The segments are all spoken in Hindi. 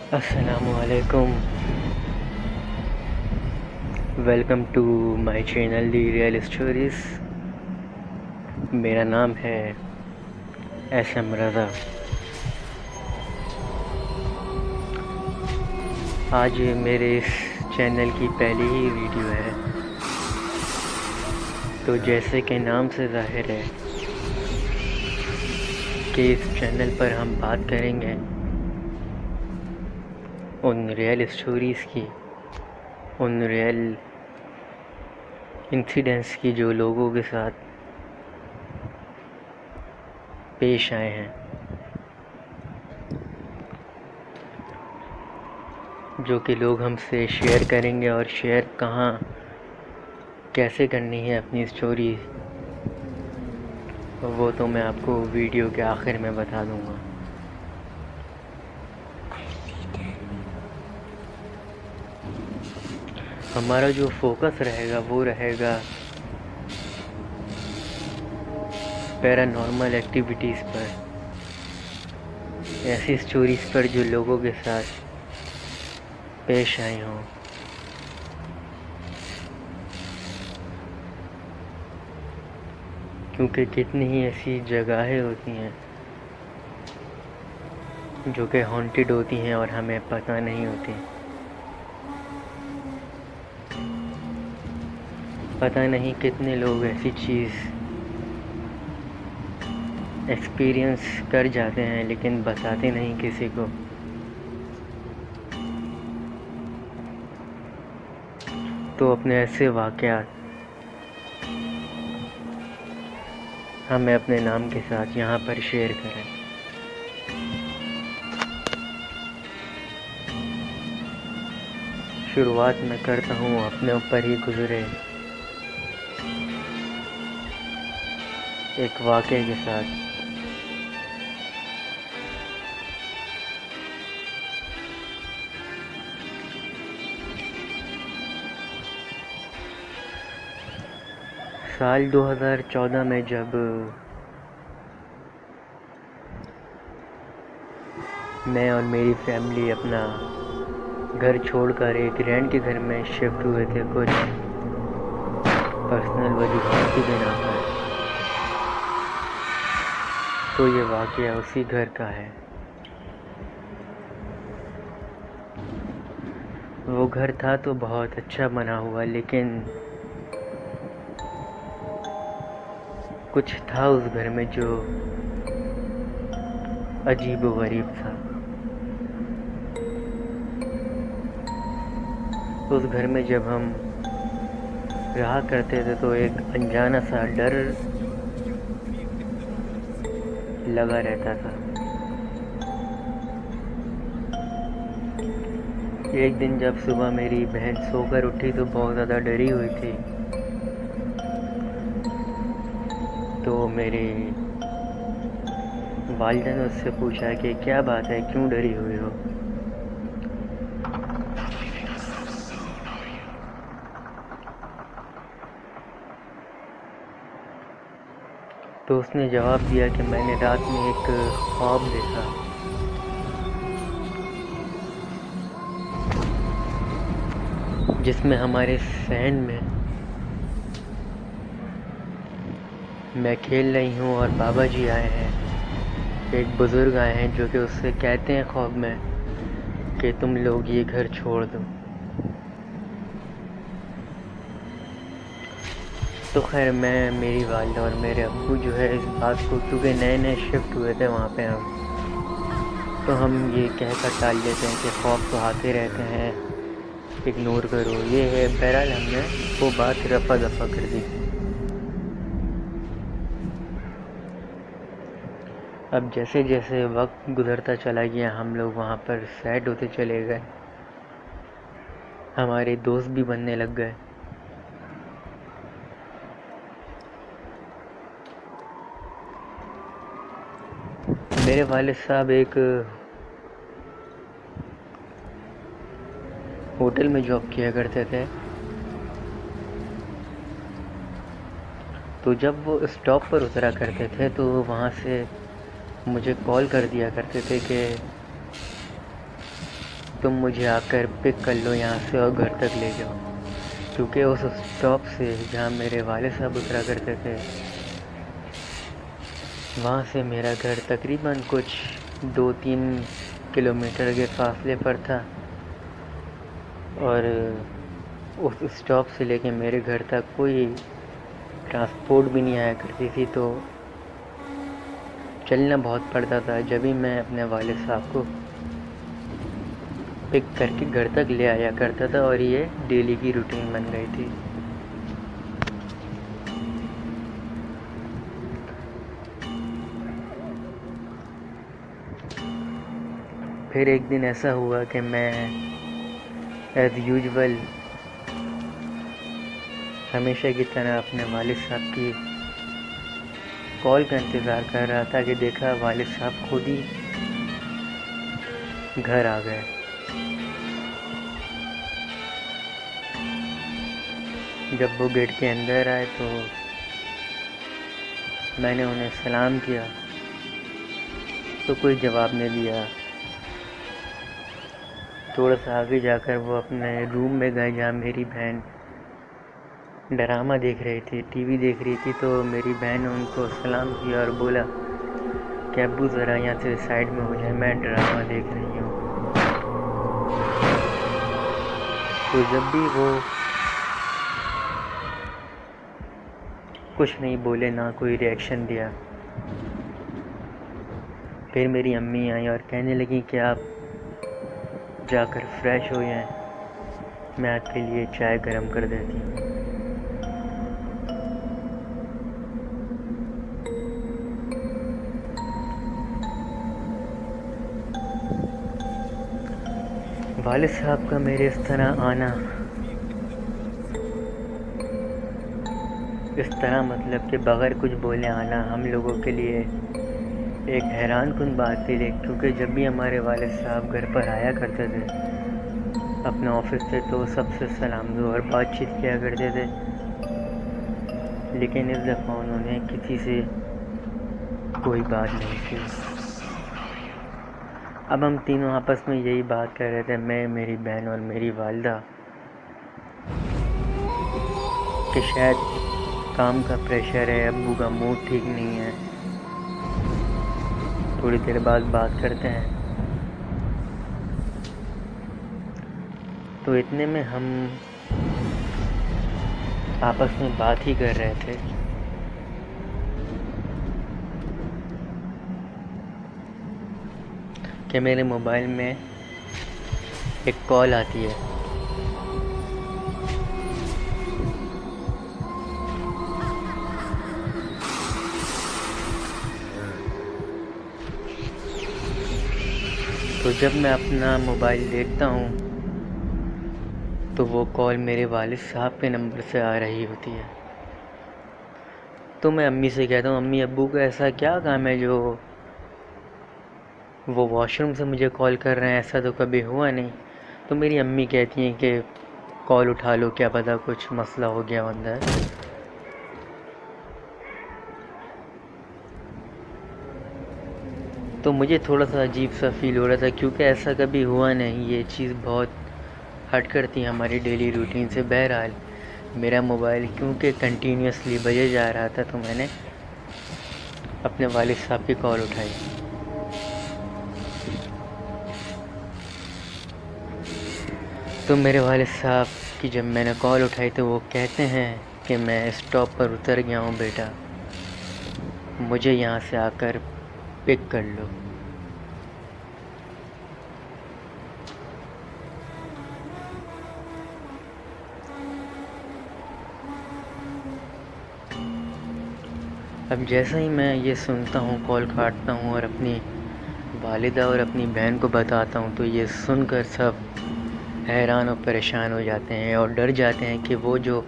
Assalamualaikum. Welcome to my channel the real stories. मेरा नाम है एसएम रज़ा। आज मेरे इस चैनल की पहली ही वीडियो है, तो जैसे कि नाम से ज़ाहिर है कि इस चैनल पर हम बात करेंगे उन रियल स्टोरीज़ की, उन रियल इंसिडेंट्स की जो लोगों के साथ पेश आए हैं, जो कि लोग हमसे शेयर करेंगे। और शेयर कहाँ कैसे करनी है अपनी स्टोरी, वो तो मैं आपको वीडियो के आखिर में बता दूँगा। हमारा जो फोकस रहेगा वो रहेगा पैरानॉर्मल एक्टिविटीज़ पर, ऐसी स्टोरीज़ पर जो लोगों के साथ पेश आई हों। क्योंकि कितनी ही ऐसी जगहें होती हैं जो कि हॉन्टेड होती हैं और हमें पता नहीं होती। पता नहीं कितने लोग ऐसी चीज़ एक्सपीरियंस कर जाते हैं लेकिन बताते नहीं किसी को। तो अपने ऐसे वाक़यात हमें अपने नाम के साथ यहाँ पर शेयर करें। शुरुआत मैं करता हूँ अपने ऊपर ही गुज़रे एक वाक़ये के साथ। साल 2014 में जब मैं और मेरी फैमिली अपना घर छोड़कर एक रेंट के घर में शिफ्ट हुए थे कुछ पर्सनल वजूहात की बिना पर, तो ये वाक़या उसी घर का है। वो घर था तो बहुत अच्छा बना हुआ, लेकिन कुछ था उस घर में जो अजीब व गरीब था। उस घर में जब हम रहा करते थे तो एक अनजाना सा डर लगा रहता था। एक दिन जब सुबह मेरी बहन सोकर उठी तो बहुत ज़्यादा डरी हुई थी, तो मेरी वालिदा ने उससे पूछा कि क्या बात है, क्यों डरी हुई हो। तो उसने जवाब दिया कि मैंने रात में एक ख्वाब देखा जिसमें हमारे सहन में मैं खेल रही हूँ और बाबा जी आए हैं, एक बुज़ुर्ग आए हैं जो कि उससे कहते हैं ख्वाब में कि तुम लोग ये घर छोड़ दो। तो खैर मैं, मेरी वालिदा और मेरे अब्बू जो है इस बात को, क्योंकि नए नए शिफ्ट हुए थे वहाँ पे हम, तो हम ये कहकर टाल लेते हैं कि ख्वाब तो आते रहते हैं, इग्नोर करो, ये है। बहरहाल हमने वो बात रफ़ा दफ़ा कर दी। अब जैसे जैसे वक्त गुज़रता चला गया हम लोग वहाँ पर सेट होते चले गए, हमारे दोस्त भी बनने लग गए। मेरे वालिद साहब एक होटल में जॉब किया करते थे, तो जब वो स्टॉप पर उतरा करते थे तो वहाँ से मुझे कॉल कर दिया करते थे कि तुम मुझे आकर पिक कर लो यहाँ से और घर तक ले जाओ, क्योंकि उस स्टॉप से जहाँ मेरे वाले साहब उतरा करते थे वहाँ से मेरा घर तकरीबन कुछ 2-3 किलोमीटर के फासले पर था, और उस स्टॉप से लेके मेरे घर तक कोई ट्रांसपोर्ट भी नहीं आया करती थी, तो चलना बहुत पड़ता था। जब भी मैं अपने वालिद साहब को पिक करके घर तक ले आया करता था, और ये डेली की रूटीन बन गई थी। फिर एक दिन ऐसा हुआ कि मैं एज़ यूजुअल हमेशा की तरह अपने वालिद साहब की कॉल का इंतज़ार कर रहा था कि देखा वालिद साहब खुद ही घर आ गए। जब वो गेट के अंदर आए तो मैंने उन्हें सलाम किया, तो कोई जवाब नहीं दिया। थोड़ा सा आगे जाकर वो अपने रूम में गए जहाँ मेरी बहन ड्रामा देख रही थी, टीवी देख रही थी। तो मेरी बहन ने उनको सलाम किया और बोला कि अब्बू ज़रा यहाँ से साइड में हो जाए, मैं ड्रामा देख रही हूँ। तो जब भी वो कुछ नहीं बोले, ना कोई रिएक्शन दिया, फिर मेरी अम्मी आई और कहने लगी कि आप जाकर फ्रेश हो जाएं, मैं आपके लिए चाय गरम कर देती हूँ। वालिद साहब का मेरे इस तरह आना, इस तरह मतलब कि बगैर कुछ बोले आना हम लोगों के लिए एक हैरानकुन बात थी। क्योंकि जब भी हमारे वालिद साहब घर पर आया करते थे अपने ऑफिस से, तो सबसे सलाम दो और बातचीत किया करते थे। लेकिन इस दफ़ा उन्होंने किसी से कोई बात नहीं की। अब हम तीनों आपस में यही बात कर रहे थे, मैं, मेरी बहन और मेरी वालिदा, कि शायद काम का प्रेशर है, अब्बू का मूड ठीक नहीं है, थोड़ी देर बाद बात करते हैं। तो इतने में हम आपस में बात ही कर रहे थे कि मेरे मोबाइल में एक कॉल आती है। तो जब मैं अपना मोबाइल देखता हूँ तो वो कॉल मेरे वालिद साहब के नंबर से आ रही होती है। तो मैं अम्मी से कहता हूँ, अम्मी अब्बू का ऐसा क्या काम है जो वो वॉशरूम से मुझे कॉल कर रहे हैं, ऐसा तो कभी हुआ नहीं। तो मेरी अम्मी कहती हैं कि कॉल उठा लो, क्या पता कुछ मसला हो गया अंदर। तो मुझे थोड़ा सा अजीब सा फील हो रहा था, क्योंकि ऐसा कभी हुआ नहीं। ये चीज़ बहुत हट करती है हमारी डेली रूटीन से। बहरहाल मेरा मोबाइल क्योंकि कंटिन्यूसली बजे जा रहा था, तो मैंने अपने वालिद साहब की कॉल उठाई। तो मेरे वालिद साहब की जब मैंने कॉल उठाई तो वो कहते हैं कि मैं स्टॉप पर उतर गया हूँ बेटा, मुझे यहाँ से आकर पिक कर लो। अब जैसा ही मैं ये सुनता हूँ, कॉल काटता हूँ और अपनी वालिदा और अपनी बहन को बताता हूँ, तो ये सुनकर सब हैरान और परेशान हो जाते हैं और डर जाते हैं कि वो जो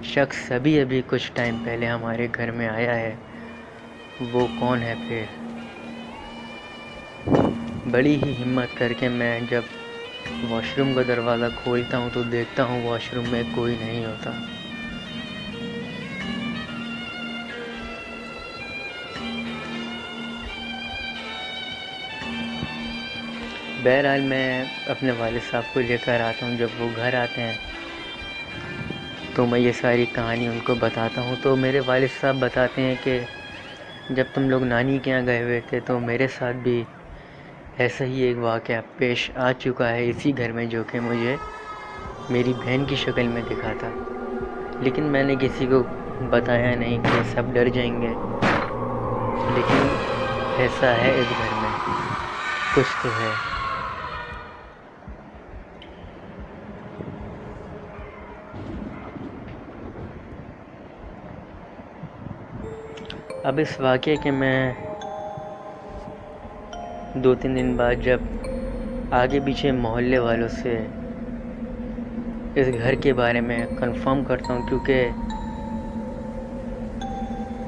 शख्स अभी कुछ टाइम पहले हमारे घर में आया है वो कौन है। फिर बड़ी ही हिम्मत करके मैं जब वॉशरूम का दरवाज़ा खोलता हूँ तो देखता हूँ वॉशरूम में कोई नहीं होता। बहरहाल मैं अपने वालिद साहब को लेकर आता हूँ। जब वो घर आते हैं तो मैं ये सारी कहानी उनको बताता हूँ। तो मेरे वालिद साहब बताते हैं कि जब तुम लोग नानी के यहाँ गए हुए थे तो मेरे साथ भी ऐसा ही एक वाक़या पेश आ चुका है इसी घर में, जो कि मुझे मेरी बहन की शक्ल में दिखा था। लेकिन मैंने किसी को बताया नहीं कि सब डर जाएंगे। लेकिन ऐसा है इस घर में, कुछ तो है। अब इस वाक़ये के मैं 2-3 दिन बाद जब आगे पीछे मोहल्ले वालों से इस घर के बारे में कंफर्म करता हूँ, क्योंकि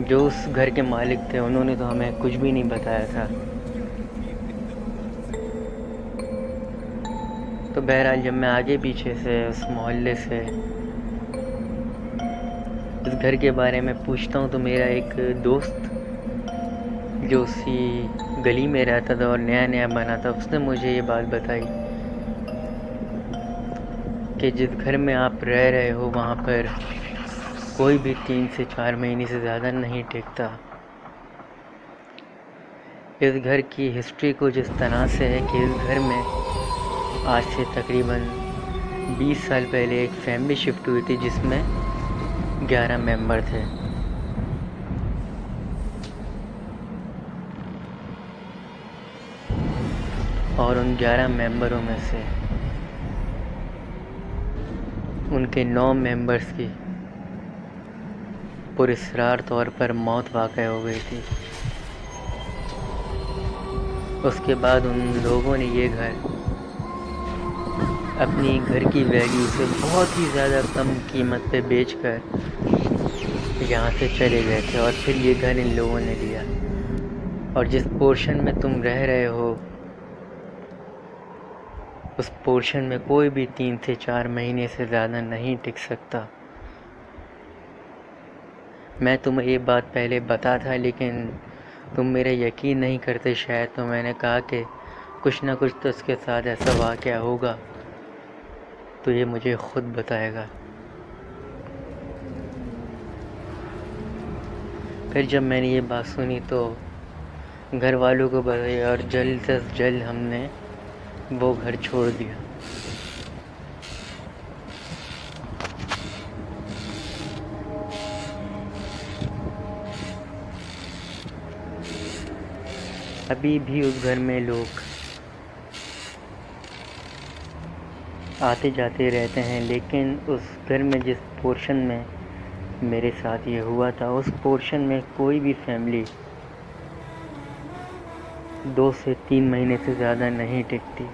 जो उस घर के मालिक थे उन्होंने तो हमें कुछ भी नहीं बताया था। तो बहरहाल जब मैं आगे पीछे से उस मोहल्ले से इस घर के बारे में पूछता हूँ तो मेरा एक दोस्त जो उसी गली में रहता था और नया नया बना था, उसने मुझे ये बात बताई कि जिस घर में आप रह रहे हो वहाँ पर कोई भी 3 से 4 महीने से ज़्यादा नहीं टिकता। इस घर की हिस्ट्री कुछ इस तरह से है कि इस घर में आज से तकरीबन 20 साल पहले एक फैमिली शिफ्ट हुई थी जिसमें 11 मेंबर थे। और उन 11 मेंबरों में से उनके 9 मेंबर्स की पुरस्कार तौर पर मौत वाक़या हो गई थी। उसके बाद उन लोगों ने ये घर अपनी घर की वैल्यू से बहुत ही ज़्यादा कम कीमत पे बेचकर यहाँ से चले गए थे और फिर ये घर इन लोगों ने लिया। और जिस पोर्शन में तुम रह रहे हो उस पोर्शन में कोई भी 3 से 4 महीने से ज़्यादा नहीं टिक सकता। मैं तुम्हें ये बात पहले बता था लेकिन तुम मेरा यकीन नहीं करते शायद, तो मैंने कहा कि कुछ ना कुछ तो उसके साथ ऐसा वाक़या होगा तो ये मुझे ख़ुद बताएगा। फिर जब मैंने ये बात सुनी तो घर वालों को बताया और जल्द से जल्द हमने वो घर छोड़ दिया। अभी भी उस घर में लोग आते जाते रहते हैं, लेकिन उस घर में जिस पोर्शन में मेरे साथ ये हुआ था उस पोर्शन में कोई भी फैमिली 2 से 3 महीने से ज़्यादा नहीं टिकती।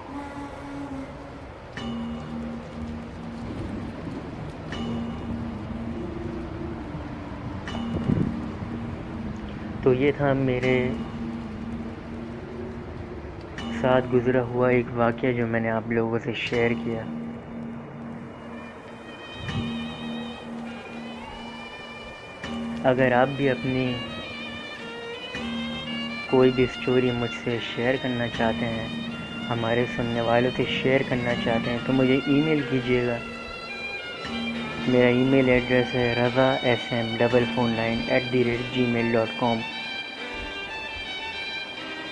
तो ये था मेरे साथ गुज़रा हुआ एक वाक़या जो मैंने आप लोगों से शेयर किया। अगर आप भी अपनी कोई भी स्टोरी मुझसे शेयर करना चाहते हैं, हमारे सुनने वालों से शेयर करना चाहते हैं तो मुझे ईमेल कीजिएगा। मेरा ईमेल एड्रेस है razasm449@gmail.com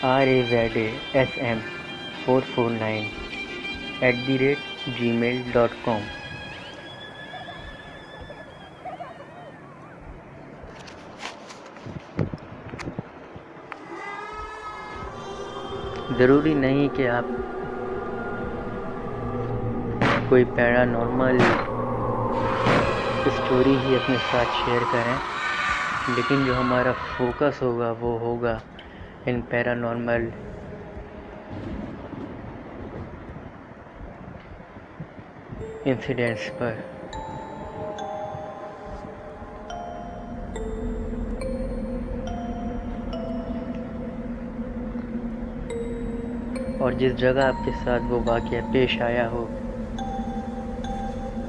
razasm449@gmail.com। ज़रूरी नहीं कि आप कोई पैरानॉर्मल स्टोरी ही अपने साथ शेयर करें, लेकिन जो हमारा फोकस होगा वो होगा इन पैरानॉर्मल इंसिडेंट्स पर। और जिस जगह आपके साथ वो वाक़या पेश आया हो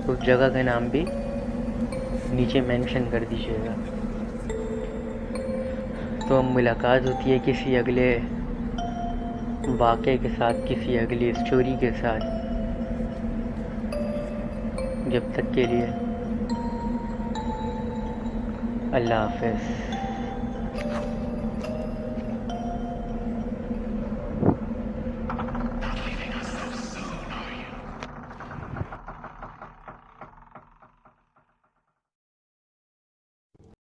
उस जगह का नाम भी नीचे मेंशन कर दीजिएगा। तो मुलाकात होती है किसी अगले वाक़े के साथ, किसी अगली स्टोरी के साथ। जब तक के लिए अल्लाह हाफ़िज़।